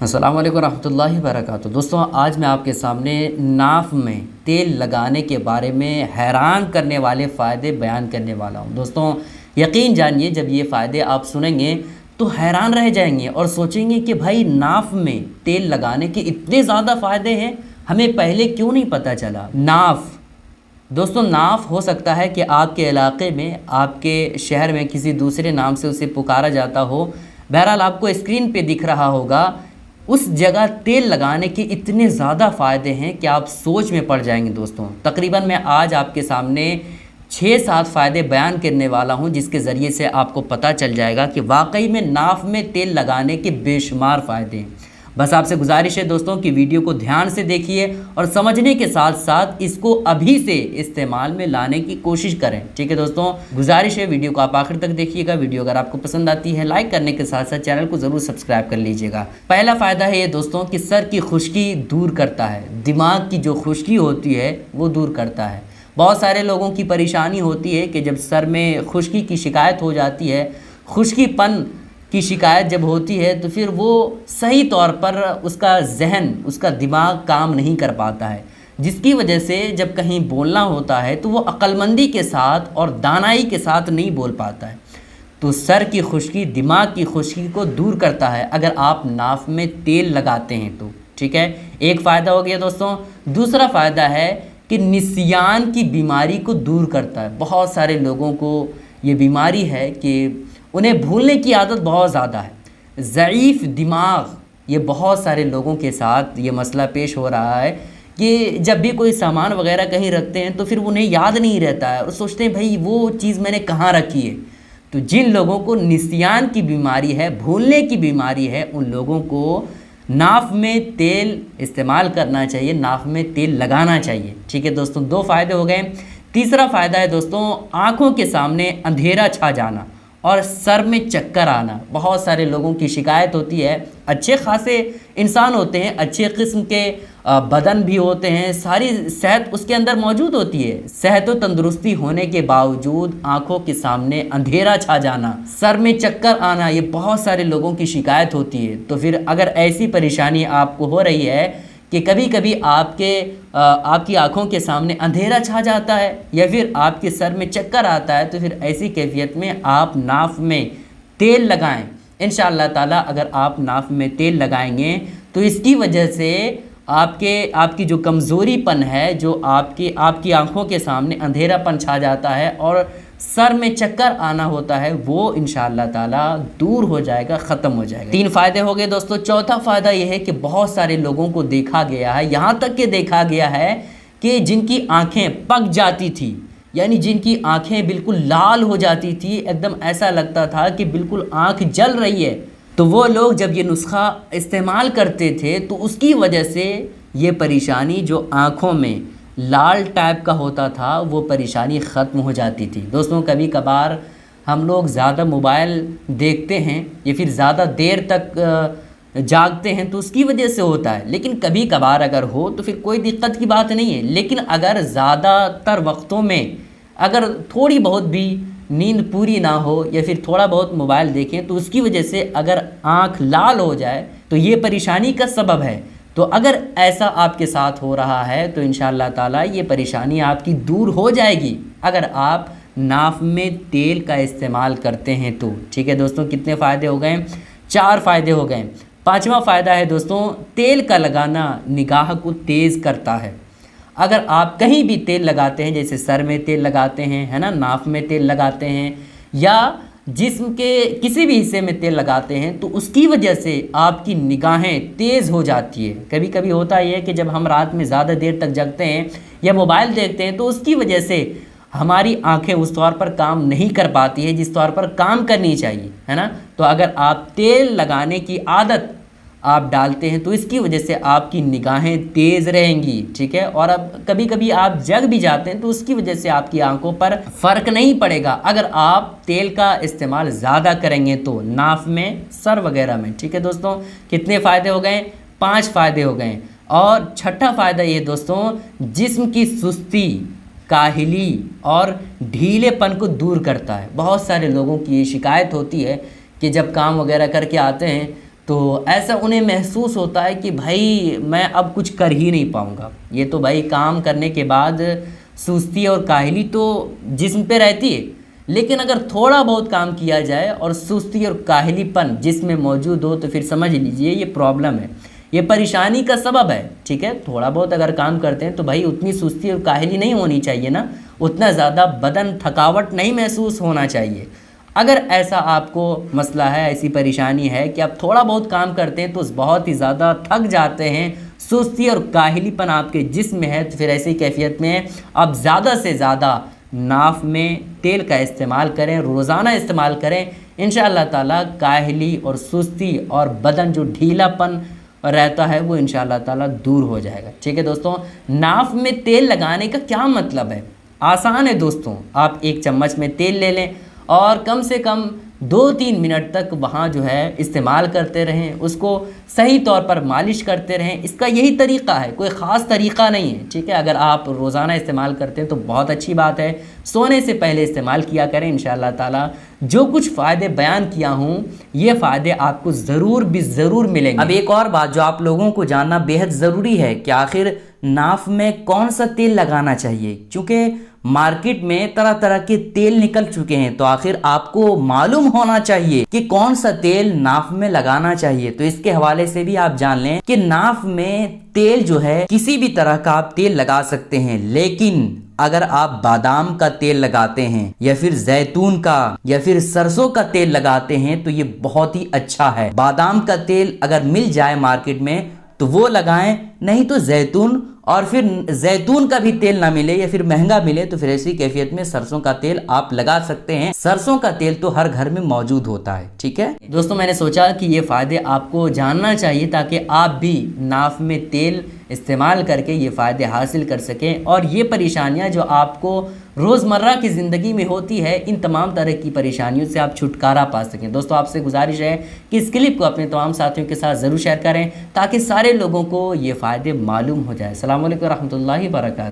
अस्सलाम वालेकुम रहमतुल्लाहि वबरकातुहू। दोस्तों, आज मैं आपके सामने नाफ में तेल लगाने के बारे में हैरान करने वाले फ़ायदे बयान करने वाला हूं। दोस्तों, यकीन जानिए, जब ये फ़ायदे आप सुनेंगे तो हैरान रह जाएंगे और सोचेंगे कि भाई नाफ में तेल लगाने के इतने ज़्यादा फ़ायदे हैं, हमें पहले क्यों नहीं पता चला। दोस्तों, नाफ हो सकता है कि आपके इलाके में, आपके शहर में किसी दूसरे नाम से उसे पुकारा जाता हो। बहरहाल आपको स्क्रीन पे दिख रहा होगा। उस जगह तेल लगाने के इतने ज़्यादा फ़ायदे हैं कि आप सोच में पड़ जाएंगे। दोस्तों, तकरीबन मैं आज आपके सामने 6-7 फ़ायदे बयान करने वाला हूं, जिसके ज़रिए से आपको पता चल जाएगा कि वाकई में नाफ में तेल लगाने के बेशुमार फ़ायदे हैं। बस आपसे गुजारिश है दोस्तों कि वीडियो को ध्यान से देखिए और समझने के साथ साथ इसको अभी से इस्तेमाल में लाने की कोशिश करें। ठीक है दोस्तों, गुजारिश है वीडियो को आप आखिर तक देखिएगा। वीडियो अगर आपको पसंद आती है, लाइक करने के साथ साथ चैनल को ज़रूर सब्सक्राइब कर लीजिएगा। पहला फ़ायदा है ये दोस्तों कि सर की खुश्की दूर करता है। दिमाग की जो खुश्की होती है वो दूर करता है। बहुत सारे लोगों की परेशानी होती है कि जब सर में खुश्की की शिकायत हो जाती है, खुश्कीपन की शिकायत जब होती है, तो फिर वो सही तौर पर उसका जहन, उसका दिमाग काम नहीं कर पाता है, जिसकी वजह से जब कहीं बोलना होता है तो वो अक्लमंदी के साथ और दानाई के साथ नहीं बोल पाता है। तो सर की खुश्की दिमाग की खुश्की को दूर करता है अगर आप नाफ में तेल लगाते हैं तो। ठीक है, एक फ़ायदा हो गया दोस्तों। दूसरा फ़ायदा है कि निसियान की बीमारी को दूर करता है। बहुत सारे लोगों को ये बीमारी है कि उन्हें भूलने की आदत बहुत ज़्यादा है, ज़ईफ़ दिमाग। ये बहुत सारे लोगों के साथ ये मसला पेश हो रहा है कि जब भी कोई सामान वगैरह कहीं रखते हैं तो फिर उन्हें याद नहीं रहता है और सोचते हैं भाई वो चीज़ मैंने कहाँ रखी है। तो जिन लोगों को निसियान की बीमारी है, भूलने की बीमारी है, उन लोगों को नाफ में तेल इस्तेमाल करना चाहिए, नाफ में तेल लगाना चाहिए। ठीक है दोस्तों, 2 फ़ायदे हो गए। तीसरा फ़ायदा है दोस्तों, आँखों के सामने अंधेरा छा जाना और सर में चक्कर आना। बहुत सारे लोगों की शिकायत होती है। अच्छे खासे इंसान होते हैं, अच्छे किस्म के बदन भी होते हैं, सारी सेहत उसके अंदर मौजूद होती है। सेहत व तंदुरुस्ती होने के बावजूद आंखों के सामने अंधेरा छा जाना, सर में चक्कर आना, ये बहुत सारे लोगों की शिकायत होती है। तो फिर अगर ऐसी परेशानी आपको हो रही है कि कभी कभी आपकी आंखों के सामने अंधेरा छा जाता है या फिर आपके सर में चक्कर आता है, तो फिर ऐसी कैफियत में आप नाफ में तेल लगाएं। इंशाअल्लाह ताला अगर आप नाफ में तेल लगाएंगे तो इसकी वजह से आपकी जो कमज़ोरीपन है, जो आपकी आंखों के सामने अंधेरापन छा जाता है और सर में चक्कर आना होता है, वो इंशाअल्लाह ताला दूर हो जाएगा, ख़त्म हो जाएगा। 3 फ़ायदे हो गए दोस्तों। चौथा फ़ायदा ये है कि बहुत सारे लोगों को देखा गया है, यहाँ तक कि देखा गया है कि जिनकी आँखें पक जाती थी, यानी जिनकी आँखें बिल्कुल लाल हो जाती थी, एकदम ऐसा लगता था कि बिल्कुल आँख जल रही है, तो वो लोग जब ये नुस्खा इस्तेमाल करते थे तो उसकी वजह से ये परेशानी जो आँखों में लाल टाइप का होता था, वो परेशानी ख़त्म हो जाती थी। दोस्तों, कभी कभार हम लोग ज़्यादा मोबाइल देखते हैं या फिर ज़्यादा देर तक जागते हैं तो उसकी वजह से होता है, लेकिन कभी कभार अगर हो तो फिर कोई दिक्कत की बात नहीं है। लेकिन अगर ज़्यादातर वक्तों में अगर थोड़ी बहुत भी नींद पूरी ना हो या फिर थोड़ा बहुत मोबाइल देखें तो उसकी वजह से अगर आँख लाल हो जाए तो ये परेशानी का सबब है। तो अगर ऐसा आपके साथ हो रहा है तो इंशाअल्लाह ताला ये परेशानी आपकी दूर हो जाएगी अगर आप नाफ में तेल का इस्तेमाल करते हैं तो। ठीक है दोस्तों, कितने फ़ायदे हो गए? 4 फ़ायदे हो गए। 5वां फ़ायदा है दोस्तों, तेल का लगाना निगाह को तेज़ करता है। अगर आप कहीं भी तेल लगाते हैं, जैसे सर में तेल लगाते हैं, है ना, नाफ में तेल लगाते हैं या जिस्म के किसी भी हिस्से में तेल लगाते हैं, तो उसकी वजह से आपकी निगाहें तेज़ हो जाती है। कभी कभी होता है कि जब हम रात में ज़्यादा देर तक जगते हैं या मोबाइल देखते हैं तो उसकी वजह से हमारी आंखें उस तौर पर काम नहीं कर पाती है जिस तौर पर काम करनी चाहिए, है ना। तो अगर आप तेल लगाने की आदत आप डालते हैं तो इसकी वजह से आपकी निगाहें तेज़ रहेंगी। ठीक है, और अब कभी कभी आप जग भी जाते हैं तो उसकी वजह से आपकी आंखों पर फ़र्क नहीं पड़ेगा अगर आप तेल का इस्तेमाल ज़्यादा करेंगे तो नाफ में, सर वगैरह में। ठीक है दोस्तों, कितने फ़ायदे हो गए? 5 फ़ायदे हो गए। और छठा फ़ायदा ये दोस्तों, जिस्म की सुस्ती, काहिली और ढीलेपन को दूर करता है। बहुत सारे लोगों की ये शिकायत होती है कि जब काम वगैरह करके आते हैं तो ऐसा उन्हें महसूस होता है कि भाई मैं अब कुछ कर ही नहीं पाऊँगा। ये तो भाई काम करने के बाद सुस्ती और काहली तो जिस्म पे रहती है, लेकिन अगर थोड़ा बहुत काम किया जाए और सुस्ती और काहलीपन जिस्म में मौजूद हो तो फिर समझ लीजिए ये प्रॉब्लम है, ये परेशानी का सबब है। ठीक है, थोड़ा बहुत अगर काम करते हैं तो भाई उतनी सुस्ती और काहली नहीं होनी चाहिए ना, उतना ज़्यादा बदन थकावट नहीं महसूस होना चाहिए। अगर ऐसा आपको मसला है, ऐसी परेशानी है कि आप थोड़ा बहुत काम करते हैं तो बहुत ही ज़्यादा थक जाते हैं, सुस्ती और काहलीपन आपके जिस्म में है, तो फिर ऐसी कैफियत में आप ज़्यादा से ज़्यादा नाफ में तेल का इस्तेमाल करें, रोज़ाना इस्तेमाल करें। इंशाअल्लाह ताला काहली और सुस्ती और बदन जो ढीलापन रहता है वो इंशाअल्लाह ताला दूर हो जाएगा। ठीक है दोस्तों, नाफ में तेल लगाने का क्या मतलब है? आसान है दोस्तों, आप 1 चम्मच में तेल ले लें और कम से कम 2-3 मिनट तक वहाँ जो है इस्तेमाल करते रहें, उसको सही तौर पर मालिश करते रहें। इसका यही तरीक़ा है, कोई ख़ास तरीक़ा नहीं है। ठीक है, अगर आप रोज़ाना इस्तेमाल करते हैं तो बहुत अच्छी बात है। सोने से पहले इस्तेमाल किया करें। इंशाअल्लाह ताला जो कुछ फ़ायदे बयान किया हूँ ये फ़ायदे आपको ज़रूर भी ज़रूर मिलेंगे। अब एक और बात जो आप लोगों को जानना बेहद ज़रूरी है कि आखिर नाफ में कौन सा तेल लगाना चाहिए, क्योंकि मार्केट में तरह तरह के तेल निकल चुके हैं, तो आखिर आपको मालूम होना चाहिए कि कौन सा तेल नाफ में लगाना चाहिए। तो इसके हवाले से भी आप जान लें कि नाफ में तेल जो है किसी भी तरह का आप तेल लगा सकते हैं, लेकिन अगर आप बादाम का तेल लगाते हैं या फिर जैतून का या फिर सरसों का तेल लगाते हैं तो ये बहुत ही अच्छा है। बादाम का तेल अगर मिल जाए मार्केट में तो वो लगाएं, नहीं तो जैतून, और फिर जैतून का भी तेल ना मिले या फिर महंगा मिले तो फिर ऐसी कैफियत में सरसों का तेल आप लगा सकते हैं। सरसों का तेल तो हर घर में मौजूद होता है। ठीक है दोस्तों, मैंने सोचा कि ये फ़ायदे आपको जानना चाहिए ताकि आप भी नाफ में तेल इस्तेमाल करके ये फ़ायदे हासिल कर सकें और ये परेशानियां जो आपको रोज़मर्रा की ज़िंदगी में होती है, इन तमाम तरह की परेशानियों से आप छुटकारा पा सकें। दोस्तों, आपसे गुजारिश है कि इस क्लिप को अपने तमाम साथियों के साथ ज़रूर शेयर करें ताकि सारे लोगों को ये फ़ायदे मालूम हो जाए। अस्सलाम वालेकुम रहमतुल्लाहि व बरकातहू।